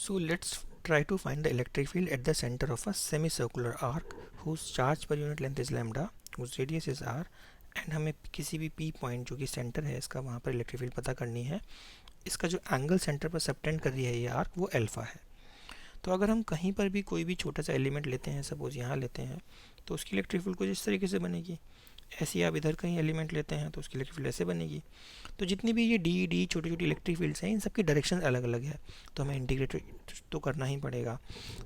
So let's try to find the electric field at the center of a semicircular arc whose charge per unit length is lambda, whose radius is r, and हमें किसी भी P point जो कि centre है इसका वहाँ पर electric field पता करनी है. इसका जो एंगल सेंटर पर सबटेंड कर रही है ये आर्क वो अल्फा है. तो अगर हम कहीं पर भी कोई भी छोटा सा एलिमेंट लेते हैं, सपोज यहाँ लेते हैं, तो उसकी इलेक्ट्रिक फील्ड कुछ इस तरीके से बनेगी. ऐसे ही आप इधर कहीं एलिमेंट लेते हैं तो उसकी इलेक्ट्रिक फील्ड ऐसे बनेगी. तो जितनी भी ये डी छोटी छोटी इलेक्ट्रिक फील्ड्स हैं इन सबकी डायरेक्शन अलग अलग है, तो हमें इंटीग्रेट तो करना ही पड़ेगा.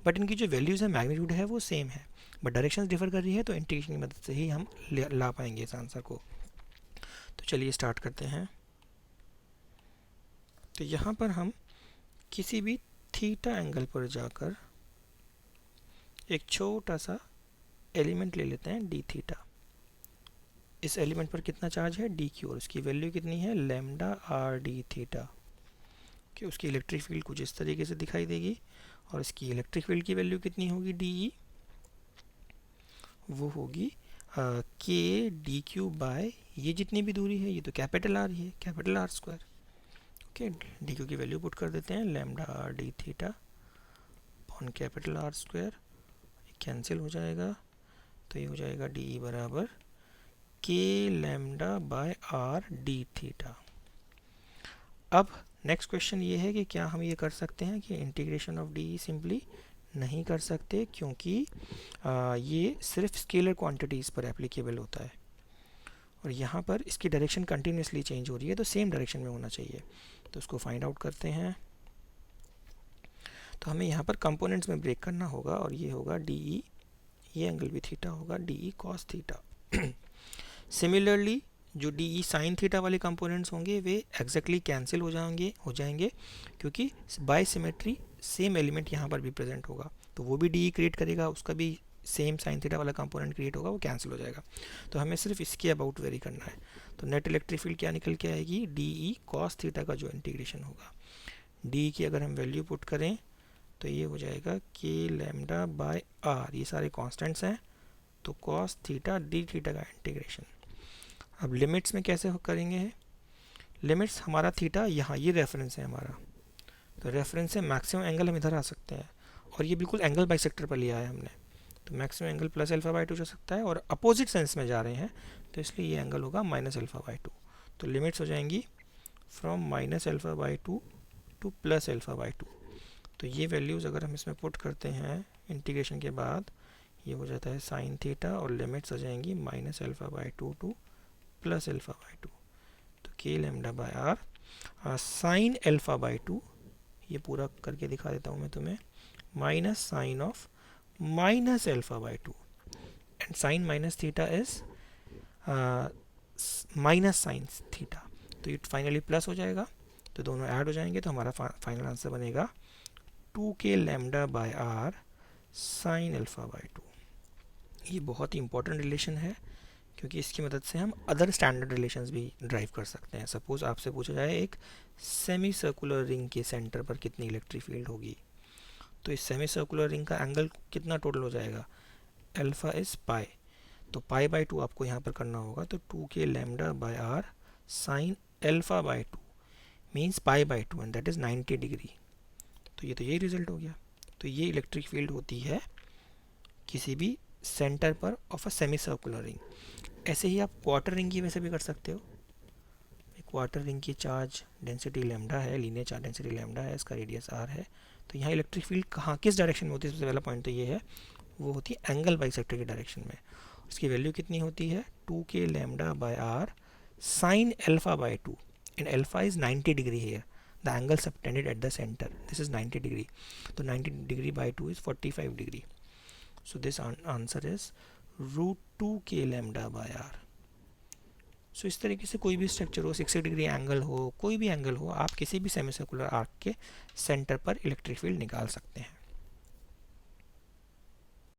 बट इनकी जो वैल्यूज़ है, मैग्नीट्यूड है, वो सेम है, बट डायरेक्शन डिफर कर रही है, तो इंटीग्रेशन की मदद से ही हम ला पाएंगे इस आंसर को. तो चलिए स्टार्ट करते हैं. तो यहाँ पर हम किसी भी थीटा एंगल पर जाकर एक छोटा सा एलिमेंट ले लेते हैं डी थीटा. इस एलिमेंट पर कितना चार्ज है, डी क्यू, और उसकी वैल्यू कितनी है, लैम्डा आर डी थीटा. कि उसकी इलेक्ट्रिक फील्ड कुछ इस तरीके से दिखाई देगी, और इसकी इलेक्ट्रिक फील्ड की वैल्यू कितनी होगी, डी ई, वो होगी के डी क्यू बाय ये जितनी भी दूरी है, ये तो कैपिटल आर ही है, capital R square. Okay, D Q की वैल्यू पुट कर देते हैं, lambda R D theta upon capital R square. Cancel हो जाएगा, तो ये हो जाएगा डी ई बराबर के lambda by R D theta. अब नेक्स्ट क्वेश्चन ये है कि क्या हम ये कर सकते हैं कि इंटीग्रेशन ऑफ डी सिंपली नहीं कर सकते, क्योंकि ये सिर्फ स्केलर क्वांटिटीज़ पर एप्लीकेबल होता है, और यहाँ पर इसकी डायरेक्शन कंटिन्यूसली चेंज हो रही है, तो सेम डायरेक्शन में होना चाहिए. तो उसको फाइंड आउट करते हैं. तो हमें यहाँ पर कंपोनेंट्स में ब्रेक करना होगा, और ये होगा डी ई, ये एंगल भी थीटा होगा, D E cos theta. Similarly जो डी ई साइन थीटा वाले कंपोनेंट्स होंगे वे एग्जैक्टली कैंसिल हो जाएंगे क्योंकि बाय सिमेट्री सेम एलिमेंट यहाँ पर भी प्रेजेंट होगा, तो वो भी डी ई क्रिएट करेगा, उसका भी सेम साइन थीटा वाला कंपोनेंट क्रिएट होगा, वो कैंसिल हो जाएगा. तो हमें सिर्फ इसके अबाउट वेरी करना है. तो नेट इलेक्ट्रिक फील्ड क्या निकल के आएगी, डी ई कॉस थीटा का जो इंटीग्रेशन होगा, डी की अगर हम वैल्यू पुट करें तो ये हो जाएगा के लैम्डा बाय आर, ये सारे कॉन्स्टेंट्स हैं, तो कॉस थीटा डी थीटा का इंटीग्रेशन. अब लिमिट्स में कैसे करेंगे, लिमिट्स हमारा थीटा यहाँ ये रेफरेंस है हमारा, तो रेफरेंस से मैक्सिमम एंगल हम इधर आ सकते हैं, और ये बिल्कुल एंगल बाइसेक्टर पर लिया है हमने, तो maximum angle plus alpha by 2 हो सकता है, और अपोजिट सेंस में जा रहे हैं तो इसलिए ये एंगल होगा माइनस अल्फा बाई 2. तो लिमिट्स हो जाएंगी from minus alpha by 2 two plus alpha by 2. तो ये वैल्यूज़ अगर हम इसमें पुट करते हैं इंटीग्रेशन के बाद, ये हो जाता है साइन थीटा, और लिमिट्स हो जाएंगी minus alpha by 2 two plus alpha by 2. तो k lambda by R sine alpha by 2, ये पूरा करके दिखा देता हूँ मैं तुम्हें, minus sine of minus alpha by 2, and sine minus theta is minus sine theta. तो ये फाइनली प्लस हो जाएगा, तो दोनों ऐड हो जाएंगे, तो हमारा फाइनल आंसर बनेगा 2k lambda by R sine alpha by 2. ये बहुत ही इंपॉर्टेंट रिलेशन है, क्योंकि इसकी मदद से हम अदर स्टैंडर्ड रिलेशंस भी ड्राइव कर सकते हैं. सपोज आपसे पूछा जाए एक सेमी सर्कुलर रिंग के सेंटर पर कितनी इलेक्ट्रिक फील्ड होगी, तो इस सेमी सर्कुलर रिंग का एंगल कितना टोटल हो जाएगा, अल्फा इज पाई, तो पाई बाई 2 आपको यहाँ पर करना होगा, तो 2k lambda by R sine alpha by 2 means pi by 2, and that is 90 degree. तो ये रिजल्ट हो गया. तो ये इलेक्ट्रिक फील्ड होती है किसी भी सेंटर पर of a semi circular ring. ऐसे ही आप क्वार्टर रिंग की वैसे भी कर सकते हो. क्वार्टर रिंग की चार्ज डेंसिटी लैम्डा है, लीनियर चार्ज डेंसिटी लैम्डा है, इसका रेडियस आर है. तो यहाँ इलेक्ट्रिक फील्ड कहाँ किस डायरेक्शन में होती है, सबसे पहला पॉइंट तो ये है, वो होती है एंगल बाइसेक्टर की डायरेक्शन में. उसकी वैल्यू कितनी होती है, 2k lambda by R sine alpha by 2, and alpha is 90 degree here, the angle subtended at the center, this is 90 degree, so 90 degree by 2 is 45 degree, so this answer is root 2k lambda by r. so इस तरीके से कोई भी structure हो, 60 degree angle हो, कोई भी angle हो, आप किसी भी सेमी सर्कुलर आर्क के सेंटर पर इलेक्ट्रिक फील्ड निकाल सकते हैं.